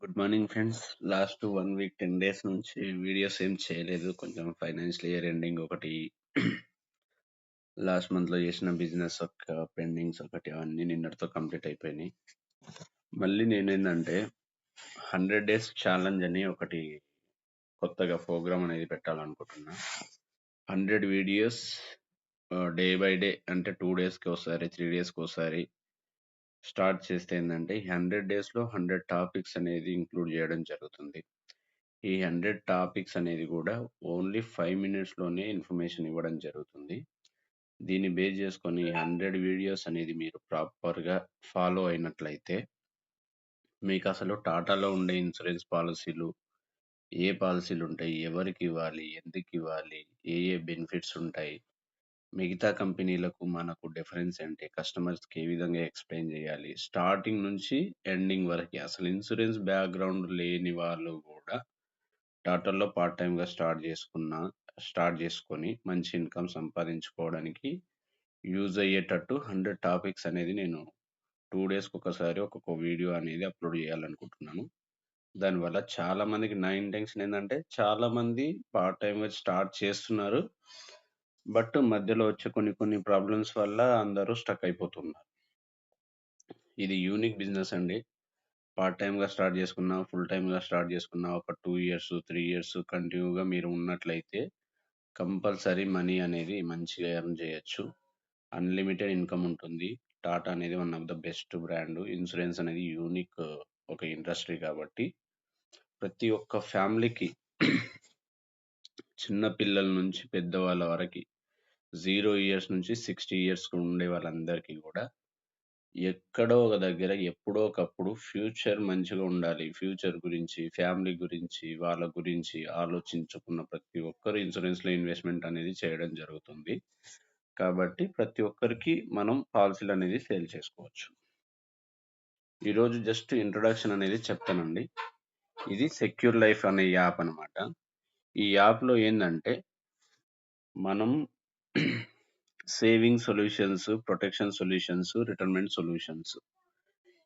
Good morning friends. Last 1 week 10 days నుంచి videos ఏం చేయలేదు. కొంచెం ఫైనాన్షియల్ ఇయర్ ఎండింగ్ ఒకటి, లాస్ట్ మంత్లో చేసిన బిజినెస్ పెండింగ్స్ ఒకటి, అవన్నీ నిన్నటితో కంప్లీట్ అయిపోయినాయి. మళ్ళీ నేనేంటంటే 100 డేస్ ఛాలెంజ్ అని ఒకటి కొత్తగా ప్రోగ్రామ్ అనేది పెట్టాలనుకుంటున్నా. 100 వీడియోస్ డే బై డే, అంటే 2 డేస్కి ఒకసారి, 3 డేస్కి ఒకసారి స్టార్ట్ చేస్తే ఏంటంటే 100 డేస్లో 100 టాపిక్స్ అనేది ఇంక్లూడ్ చేయడం జరుగుతుంది. ఈ 100 టాపిక్స్ అనేది కూడా ఓన్లీ 5 మినిట్స్లోనే ఇన్ఫర్మేషన్ ఇవ్వడం జరుగుతుంది. దీన్ని బేస్ చేసుకొని 100 వీడియోస్ అనేది మీరు ప్రాపర్గా ఫాలో అయినట్లయితే మీకు అసలు టాటాలో ఉండే ఇన్సూరెన్స్ పాలసీలు, ఏ పాలసీలు ఉంటాయి, ఎవరికి ఇవ్వాలి, ఎందుకు ఇవ్వాలి, ఏ ఏ బెనిఫిట్స్ ఉంటాయి, మిగతా కంపెనీలకు మనకు డిఫరెన్స్ ఏంటి, కస్టమర్స్కి ఏ విధంగా ఎక్స్ప్లెయిన్ చేయాలి, స్టార్టింగ్ నుంచి ఎండింగ్ వరకు అసలు ఇన్సూరెన్స్ బ్యాక్గ్రౌండ్ లేని వాళ్ళు కూడా టాటాలో పార్ట్ టైంగా స్టార్ట్ చేసుకొని మంచి ఇన్కమ్ సంపాదించుకోవడానికి యూజ్ అయ్యేటట్టు 100 టాపిక్స్ అనేది నేను 2 డేస్కి ఒకసారి ఒక్కొక్క వీడియో అనేది అప్లోడ్ చేయాలనుకుంటున్నాను. దానివల్ల చాలా మందికి, నా ఇంటెన్షన్ ఏంటంటే చాలా మంది పార్ట్ టైంగా స్టార్ట్ చేస్తున్నారు, బట్ మధ్యలో వచ్చే కొన్ని కొన్ని ప్రాబ్లమ్స్ వల్ల అందరూ స్టక్ అయిపోతున్నారు. ఇది యూనిక్ బిజినెస్ అండి. పార్ట్ టైమ్‌గా స్టార్ట్ చేసుకున్నా, ఫుల్ టైమ్‌గా స్టార్ట్ చేసుకున్నా, ఒక 2 ఇయర్స్, 3 ఇయర్స్ కంటిన్యూగా మీరు ఉన్నట్లయితే కంపల్సరీ మనీ అనేది మంచిగా ఎర్న్ చేయొచ్చు. అన్‌లిమిటెడ్ ఇన్కమ్ ఉంటుంది. టాటా అనేది one of the best brand. Insurance అనేది యూనిక్ ఒక ఇండస్ట్రీ కాబట్టి ప్రతి ఒక్క ఫ్యామిలీకి చిన్న పిల్లల నుంచి పెద్దవాళ్ళ వరకి 0 ఇయర్స్ నుంచి 60 ఇయర్స్ ఉండే వాళ్ళందరికీ కూడా ఎక్కడో ఒక దగ్గర ఎప్పుడో ఒకప్పుడు ఫ్యూచర్ మంచిగా ఉండాలి, ఫ్యూచర్ గురించి, ఫ్యామిలీ గురించి, వాళ్ళ గురించి ఆలోచించుకున్న ప్రతి ఒక్కరు ఇన్సూరెన్స్‌లో ఇన్వెస్ట్‌మెంట్ అనేది చేయడం జరుగుతుంది. కాబట్టి ప్రతి ఒక్కరికి మనం పాలసీలనేది సేల్ చేసుకోవచ్చు. ఈరోజు జస్ట్ ఇంట్రొడక్షన్ అనేది చెప్తానండి. ఇది సెక్యూర్ లైఫ్ అనే యాప్ అనమాట. ఈ యాప్‌లో ఏందంటే మనం saving solutions, protection solutions, retirement solutions,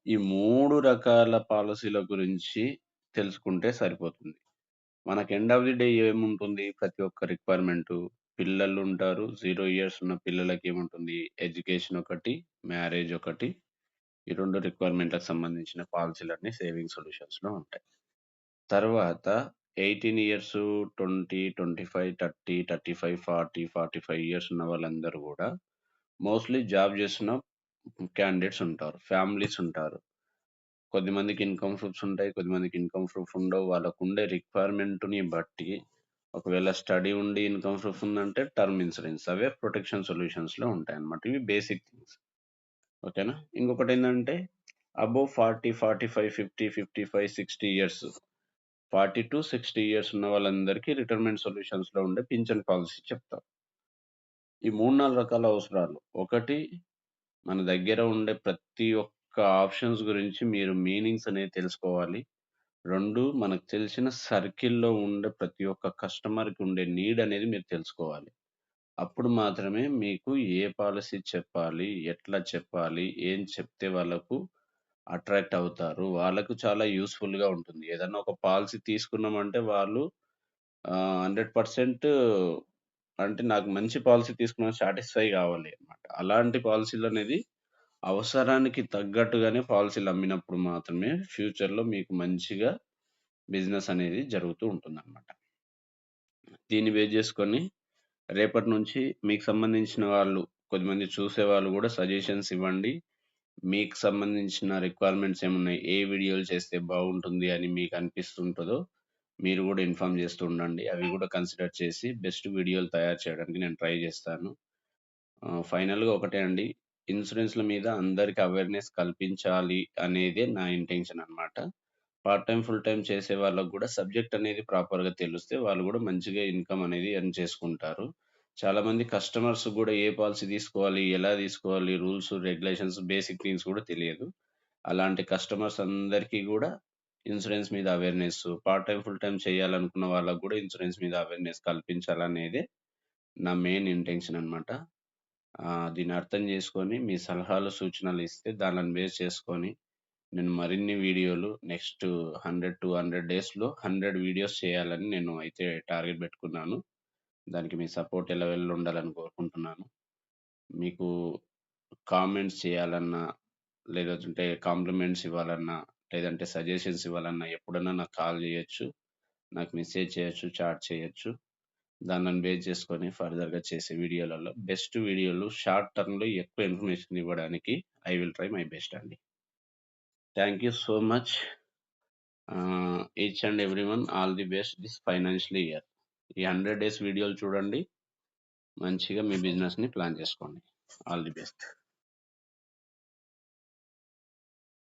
ఈ 3 రకాల పాలసీల గురించి తెలుసుకుంటే సరిపోతుంది. మనకు ఎండ్ ఆఫ్ ది డే ఏముంటుంది? ప్రతి ఒక్క రిక్వైర్మెంటు, పిల్లలుంటారు. 0 ఇయర్స్ ఉన్న పిల్లలకేముంటుంది? ఎడ్యుకేషన్ ఒకటి, మ్యారేజ్ ఒకటి. ఈ 2 రిక్వైర్మెంట్‌లకు సంబంధించిన పాలసీలన్నీ సేవింగ్ సొల్యూషన్స్‌లో ఉంటాయి. తర్వాత 18 ఇయర్స్, 20, 25, 30, 35, 40, 45 ఇయర్స్ ఉన్న వాళ్ళందరూ గూడా మోస్ట్‌లీ జాబ్ చేస్తున్న క్యాండిడేట్స్ ఉంటారు. ఫ్యామిలీస్ ఉంటారు. కొద్దిమందికి ఇన్‌కమ్ ప్రూఫ్స్ ఉంటాయి. కొద్దిమందికి ఇన్‌కమ్ ప్రూఫ్ ఉండవు. వాళ్ళకుండే రిక్వైర్మెంట్‌ని బట్టి, ఒకవేళ స్టడీ ఉండి ఇన్‌కమ్ ప్రూఫ్ ఉందంటే టర్మ్ ఇన్సూరెన్స్. అవే ప్రొటెక్షన్ సొల్యూషన్స్‌లో ఉంటాయన్నమాట. ఇవి బేసిక్ థింగ్స్. ఓకేనా? ఇంకొకటేందంటే అబోవ్ 40, 45, 50, 55, 60 ఇయర్స్, 40-60 ఇయర్స్ ఉన్న వాళ్ళందరికీ రిటైర్మెంట్ సొల్యూషన్స్‌లో ఉండే పింఛన్ పాలిసీ చెప్తా. ఈ 3, 4 రకాల అవసరాలు. ఒకటి, మన దగ్గర ఉండే ప్రతి ఒక్క ఆప్షన్స్ గురించి మీరు మీనింగ్స్ అనేది తెలుసుకోవాలి. 2, మనకు తెలిసిన సర్కిల్‌లో ఉండే ప్రతి ఒక్క కస్టమర్‌కి ఉండే నీడ్ అనేది మీరు తెలుసుకోవాలి. అప్పుడు మాత్రమే మీకు ఏ పాలిసీ చెప్పాలి, ఎట్లా చెప్పాలి, ఏం చెప్తే వాళ్ళకు అట్రాక్ట్ అవుతారు, వాళ్ళకు చాలా యూజ్‌ఫుల్‌గా ఉంటుంది. ఏదన్నా ఒక పాలిసీ తీసుకున్నామంటే వాళ్ళు 100% అంటే నాకు మంచి పాలిసీ తీసుకున్నాను సాటిస్ఫై కావాలి అన్నమాట. అలాంటి పాలిసీలనేది అవసరానికి తగ్గట్టుగానే పాలిసీలు అమ్మినప్పుడు మాత్రమే ఫ్యూచర్‌లో మీకు మంచిగా బిజినెస్ అనేది జరుగుతూ ఉంటుందన్నమాట. దీన్ని బేస్ చేసుకొని రేపటి నుంచి మీకు సంబంధించిన వాళ్ళు, కొద్దిమంది చూసేవాళ్ళు గూడా సజెషన్స్ ఇవ్వండి. మీకు సంబంధించిన రిక్వైర్మెంట్స్ ఏమున్నాయి? ఏ వీడియోలు చేస్తే బాగుంటుంది అని మీకు అనిపిస్తుంటదో మీరు గూడా ఇన్ఫార్మ్ చేస్తూ ఉండండి. అవి గూడా కన్సిడర్ చేసి బెస్ట్ వీడియోలు తయారు చేయడానికి నేను ట్రై చేస్తాను. ఫైనల్‌గా ఒకటే అండి. ఇన్సూరెన్స్‌ల మీద అందరికి అవేర్‌నెస్ కల్పించాలి అనేదే నా ఇంటెన్షన్ అన్నమాట. పార్ట్ టైమ్, ఫుల్ టైమ్ చేసే వాళ్ళకి గూడా సబ్జెక్ట్ అనేది ప్రాపర్‌గా తెలిస్తే వాళ్ళు గూడా మంచిగా ఇన్‌కమ్ అనేది ఎర్న్ చేసుకుంటారు. చాలామంది కస్టమర్స్ గూడా ఏ పాలిసీ తీసుకోవాలి, ఎలా తీసుకోవాలి, రూల్స్, రెగ్యులేషన్స్, బేసిక్ థింగ్స్ గూడా తెలియదు. అలాంటి కస్టమర్స్ అందరికీ గూడా ఇన్సూరెన్స్ మీద awareness, part time, full time చేయాలనుకున్న వాళ్ళకి గూడా ఇన్సూరెన్స్ మీద అవేర్‌నెస్ కల్పించాలనేదే నా మెయిన్ ఇంటెన్షన్ అన్నమాట. దీన్ని అర్థం చేసుకొని మీ సలహాలు, సూచనలు ఇస్తే దానిని బేస్ చేసుకొని నేను మరిన్ని వీడియోలు నెక్స్ట్ 100-200 డేస్‌లో 100 వీడియోస్ చేయాలని నేను అయితే టార్గెట్ పెట్టుకున్నాను. దానికి మీ సపోర్ట్ ఎలవెల్లా ఉండాలని కోరుకుంటున్నాను. మీకు కామెంట్స్ చేయాలన్నా, లేదంటే కాంప్లిమెంట్స్ ఇవ్వాలన్నా, లేదంటే సజెషన్స్ ఇవ్వాలన్నా ఎప్పుడన్నా నాకు కాల్ చేయొచ్చు. నాకు మెసేజ్ చేయొచ్చు, చాట్ చేయొచ్చు. దాన్ని బేస్ చేసుకొని ఫర్దర్‌గా చేసే వీడియోలలో బెస్ట్ వీడియోలు షార్ట్ టర్మ్‌లో ఎక్కువ ఇన్ఫర్మేషన్ ఇవ్వడానికి I will try my best అండి. Thank you so much. Each and everyone all the best this financial year. ఈ 100 డేస్ వీడియోలు చూడండి. మంచిగా మీ బిజినెస్‌ని ప్లాన్ చేసుకోండి. All the best.